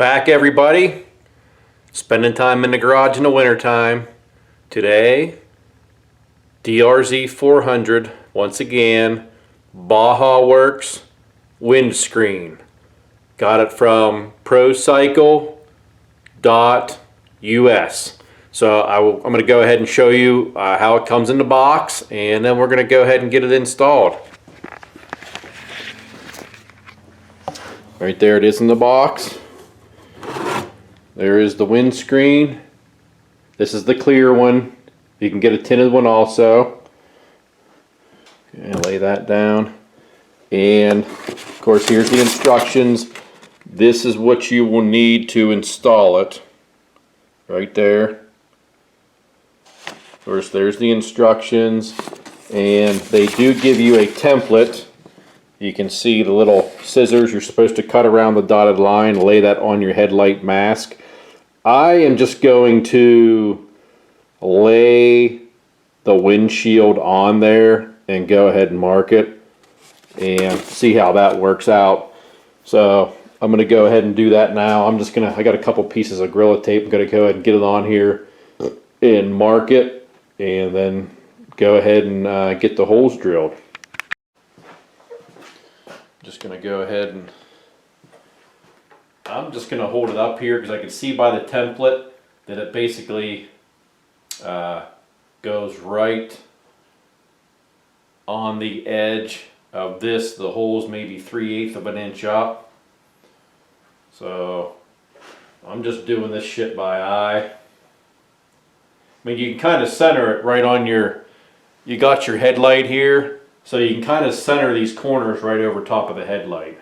Back, everybody. Spending time in the garage in the wintertime. Today, DRZ400, once again, Bajaworx windscreen. Got it from procycle.us. So I'm going to go ahead and show you how it comes in the box, and then we're going to go ahead and get it installed. Right there it is in the box. There is the windscreen. This is the clear one. You can get a tinted one also. And lay that down. And of course, here's the instructions. This is what you will need to install it. Right there. Of course, there's the instructions. And they do give you a template. You can see the little scissors. You're supposed to cut around the dotted line, lay that on your headlight mask. I am just going to lay the windshield on there and go ahead and mark it and see how that works out. So I'm going to go ahead and do that now. I got a couple pieces of Gorilla Tape. I'm going to go ahead and get it on here and mark it, and then go ahead and get the holes drilled. Just going to go ahead and I'm just going to hold it up here because I can see by the template that it basically goes right on the edge of this. The hole's maybe 3/8 of an inch up. So I'm just doing this shit by eye. I mean, you can kind of center it right on you got your headlight here. So you can kind of center these corners right over top of the headlight.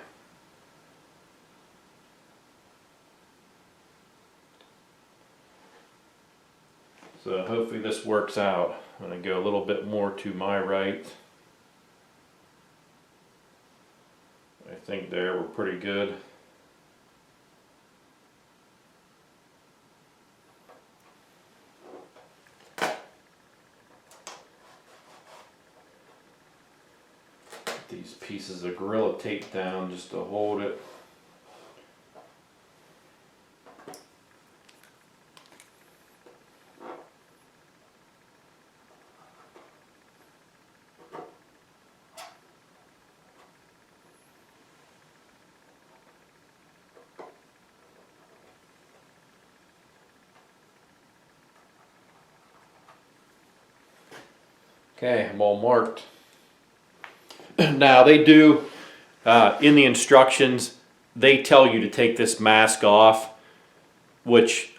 So hopefully this works out. I'm going to go a little bit more to my right. I think there we're pretty good. These pieces of Gorilla Tape down just to hold it. Okay, I'm all marked. Now they do, in the instructions, they tell you to take this mask off, which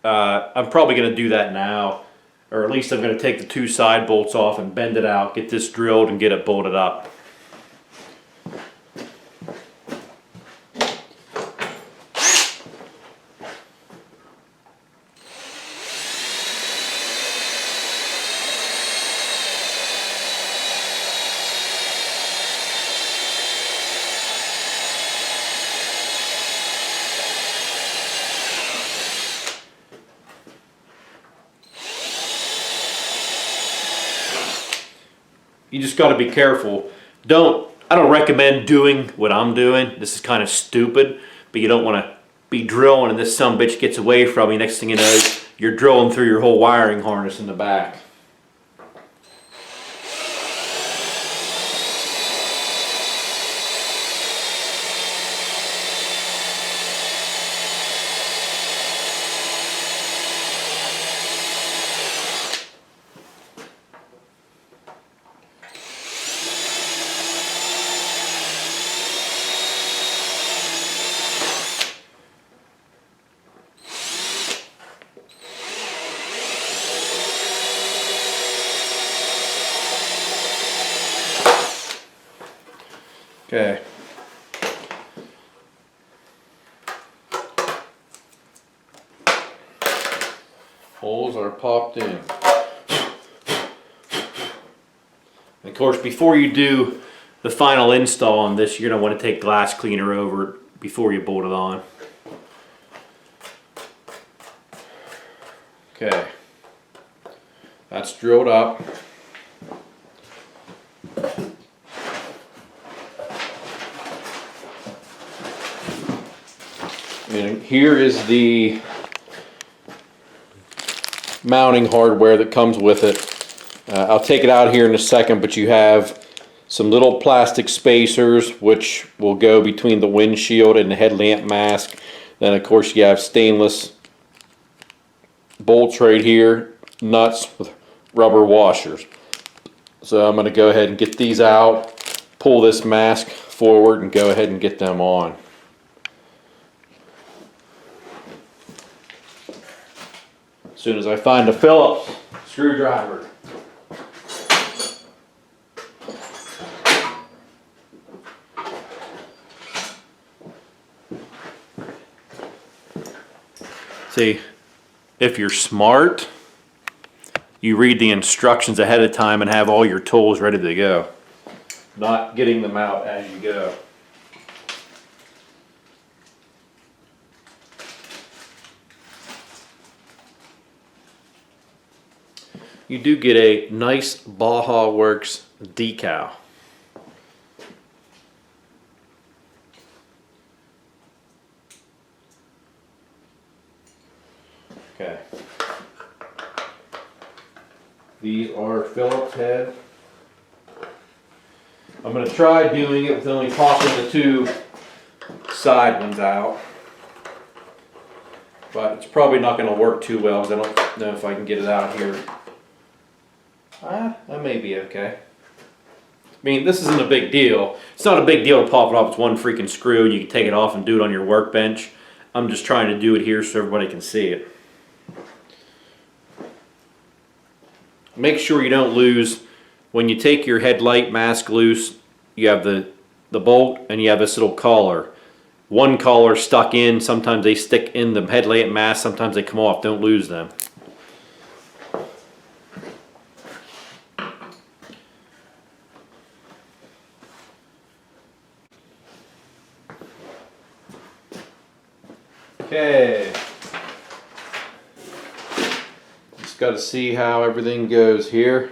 I'm probably going to do that now. Or at least I'm going to take the two side bolts off and bend it out, get this drilled and get it bolted up. You just got to be careful. I don't recommend doing what I'm doing. This is kind of stupid, but you don't want to be drilling and this sumbitch gets away from you. Next thing you know, you're drilling through your whole wiring harness in the back. Okay. Holes are popped in. And of course, before you do the final install on this, you're going to want to take glass cleaner over it before you bolt it on. Okay. That's drilled up. And here is the mounting hardware that comes with it. I'll take it out here in a second, but you have some little plastic spacers which will go between the windshield and the headlamp mask. Then of course you have stainless bolts right here, nuts with rubber washers. So I'm going to go ahead and get these out, pull this mask forward and go ahead and get them on. As soon as I find a Phillips screwdriver. See, if you're smart, you read the instructions ahead of time and have all your tools ready to go. Not getting them out as you go. You do get a nice Bajaworx decal. Okay. These are Phillips head. I'm going to try doing it with only popping the two side ones out. But it's probably not going to work too well because I don't know if I can get it out here. That may be okay. I mean, this isn't a big deal. It's not a big deal to pop it off with one freaking screw and you can take it off and do it on your workbench. I'm just trying to do it here so everybody can see it. Make sure you don't lose, when you take your headlight mask loose, you have the bolt and you have this little collar. One collar stuck in, sometimes they stick in the headlight mask, sometimes they come off. Don't lose them. Okay. Just got to see how everything goes here.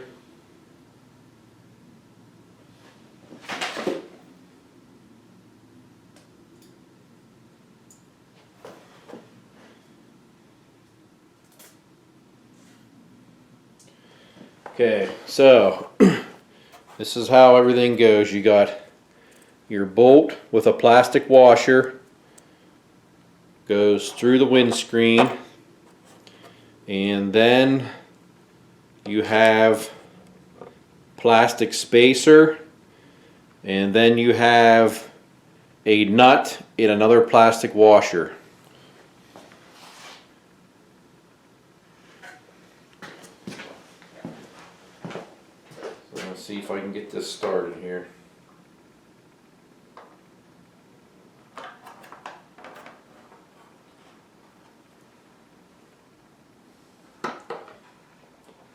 Okay, so this is how everything goes. You got your bolt with a plastic washer, goes through the windscreen, and then you have plastic spacer, and then you have a nut in another plastic washer. So let's see if I can get this started here.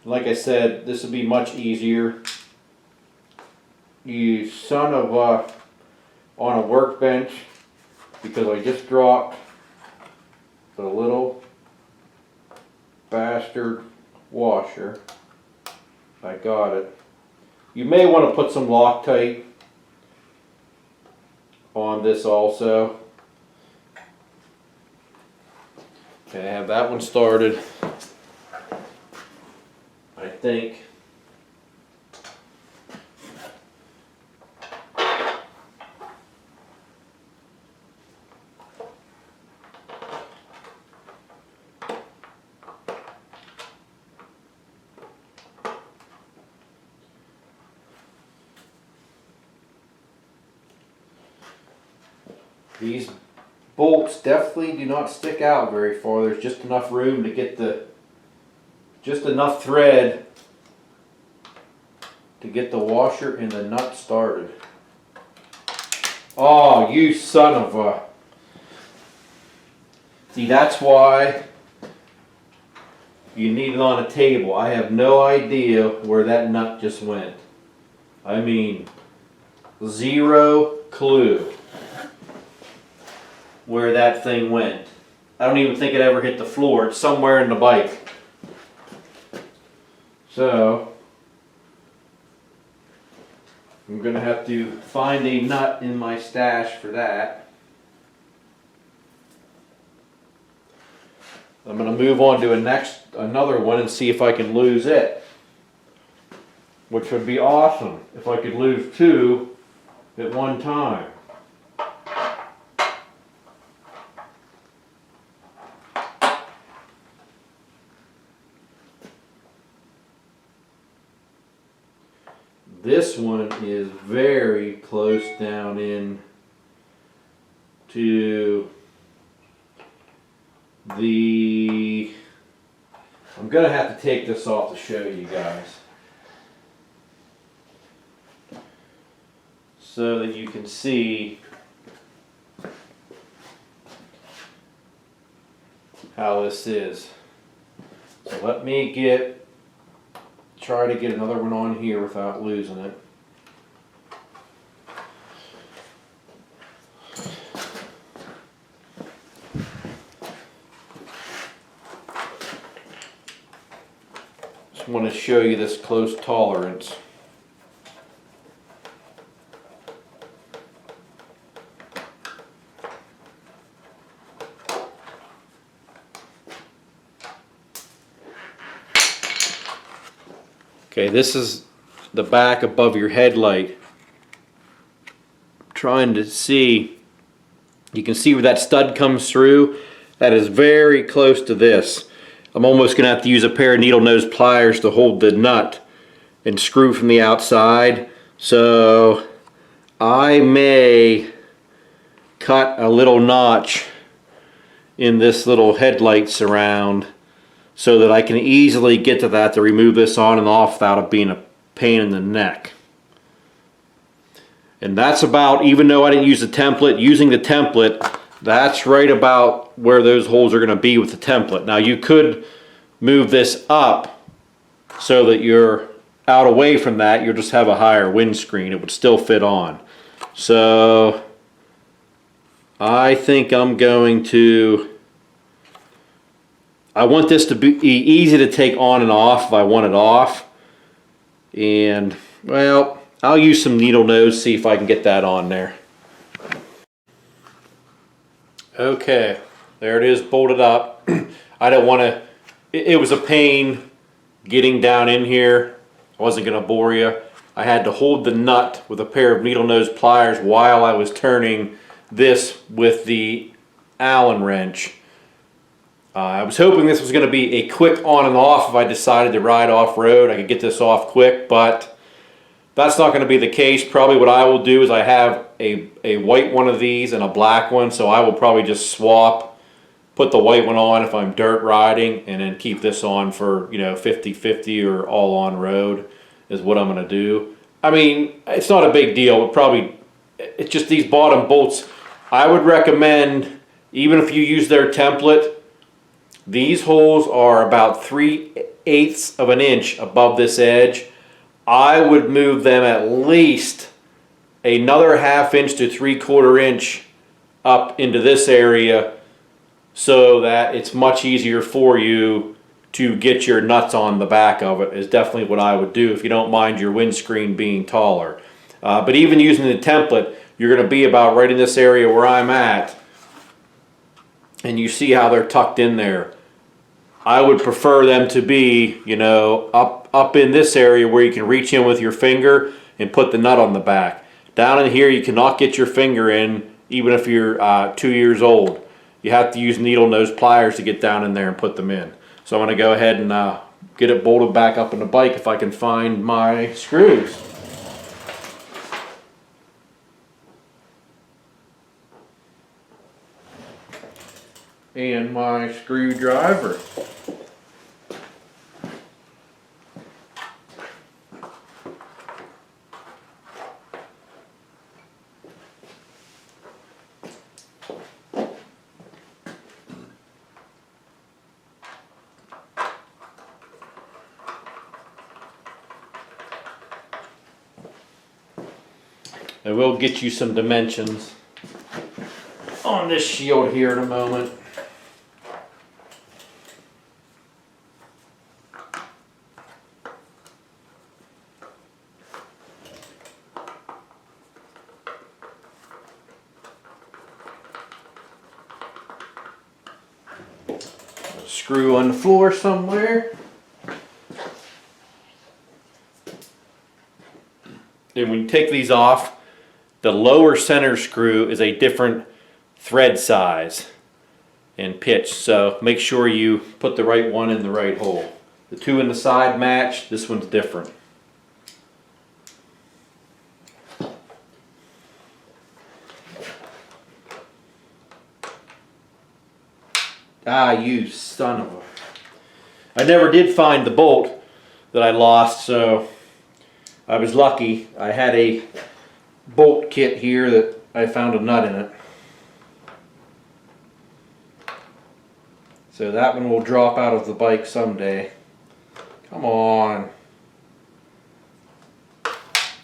Like I said, this would be much easier. You son of a, on a workbench, because I just dropped the little bastard washer. I got it. You may want to put some Loctite on this also. Okay, I have that one started. I think. These bolts definitely do not stick out very far. There's just enough room to get just enough thread to get the washer and the nut started. Oh, you son of a... See, that's why you need it on a table. I have no idea where that nut just went. I mean, zero clue where that thing went. I don't even think it ever hit the floor. It's somewhere in the bike. So, I'm going to have to find a nut in my stash for that. I'm going to move on to another one and see if I can lose it, which would be awesome if I could lose two at one time. This one is very close down in to the, I'm going to have to take this off to show you guys so that you can see how this is. So let me try to get another one on here without losing it. Just want to show you this close tolerance. Okay, this is the back above your headlight. I'm trying to see, you can see where that stud comes through. That is very close to this. I'm almost going to have to use a pair of needle nose pliers to hold the nut and screw from the outside. So I may cut a little notch in this little headlight surround so that I can easily get to that to remove this on and off without it being a pain in the neck. And that's about, even though I didn't use the template, using the template, that's right about where those holes are going to be with the template. Now you could move this up so that you're out away from that, you'll just have a higher windscreen. It would still fit on. So I think I'm going to, I want this to be easy to take on and off if I want it off. And well, I'll use some needle nose, see if I can get that on there. Okay, there it is bolted up. I don't want to, it was a pain getting down in here. I wasn't going to bore you. I had to hold the nut with a pair of needle nose pliers while I was turning this with the Allen wrench. I was hoping this was going to be a quick on and off if I decided to ride off-road. I could get this off quick, but that's not going to be the case. Probably what I will do is I have a white one of these and a black one, so I will probably just swap, put the white one on if I'm dirt riding, and then keep this on for, 50-50 or all on road is what I'm going to do. I mean, it's not a big deal. It's just these bottom bolts. I would recommend, even if you use their template, these holes are about 3/8 of an inch above this edge. I would move them at least another 1/2 inch to 3/4 inch up into this area so that it's much easier for you to get your nuts on the back of it is definitely what I would do if you don't mind your windscreen being taller. But even using the template, you're going to be about right in this area where I'm at, and you see how they're tucked in there. I would prefer them to be, up in this area where you can reach in with your finger and put the nut on the back. Down in here you cannot get your finger in even if you're 2 years old. You have to use needle nose pliers to get down in there and put them in. So I'm going to go ahead and get it bolted back up in the bike if I can find my screws. And my screwdriver. And we'll get you some dimensions on this shield here in a moment. screw on the floor somewhere. And when you take these off, the lower center screw is a different thread size and pitch, so make sure you put the right one in the right hole. The two in the side match, this one's different. Ah, you son of a... I never did find the bolt that I lost, so I was lucky. I had a bolt kit here that I found a nut in it. So that one will drop out of the bike someday. Come on.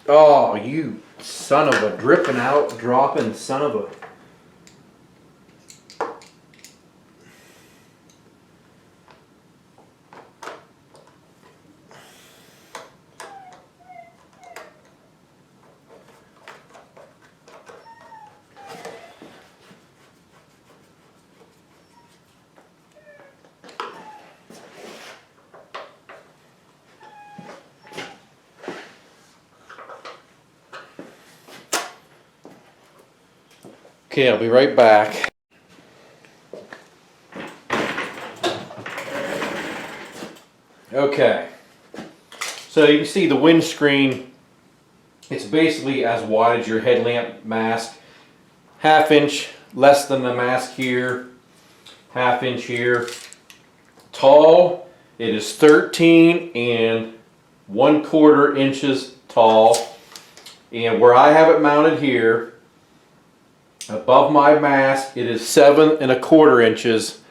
Oh, you son of a dripping out, dropping son of a... Okay, I'll be right back. Okay, so you can see the windscreen, it's basically as wide as your headlamp mask. 1/2 inch less than the mask here, 1/2 inch here. Tall, it is 13 1/4 inches tall. And where I have it mounted here, above my mask, it is 7 1/4 inches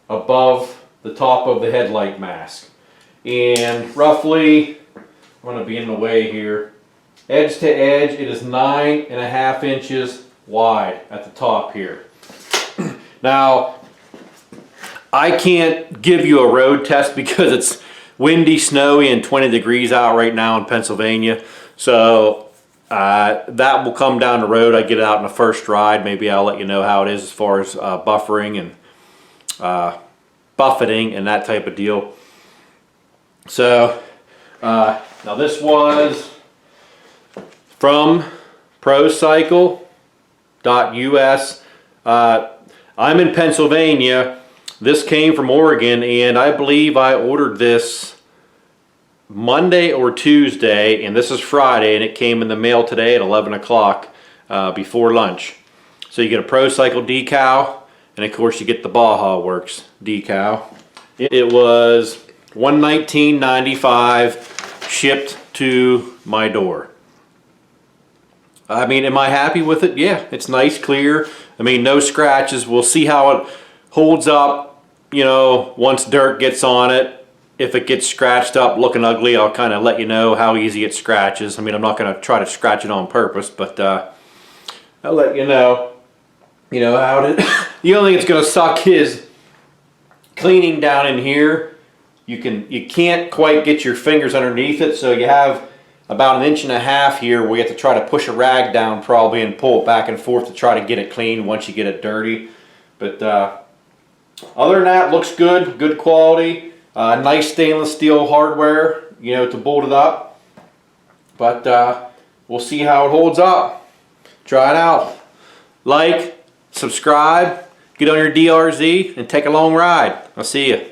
above the top of the headlight mask. And roughly, I'm going to be in the way here, edge to edge, it is 9 1/2 inches wide at the top here. Now, I can't give you a road test because it's windy, snowy, and 20 degrees out right now in Pennsylvania. So that will come down the road. I get it out in the first ride. Maybe I'll let you know how it is as far as buffering and buffeting and that type of deal. So now this was from procycle.us. I'm in Pennsylvania. This came from Oregon, and I believe I ordered this Monday or Tuesday, and this is Friday, and it came in the mail today at 11 o'clock before lunch. So you get a ProCycle decal, and of course you get the Bajaworx decal. It was $119.95 shipped to my door. I mean, am I happy with it? Yeah, it's nice, clear. I mean, no scratches. We'll see how it holds up, you know, once dirt gets on it. If it gets scratched up, looking ugly, I'll kind of let you know how easy it scratches. I mean, I'm not going to try to scratch it on purpose, but I'll let you know how it. The only thing that's going to suck is cleaning down in here. You can't quite get your fingers underneath it, so you have about 1.5 inches here where you have to try to push a rag down probably and pull it back and forth to try to get it clean once you get it dirty. But other than that, looks good, good quality. Nice stainless steel hardware, you know, to bolt it up. But we'll see how it holds up. Try it out. Like, subscribe, get on your DRZ, and take a long ride. I'll see you.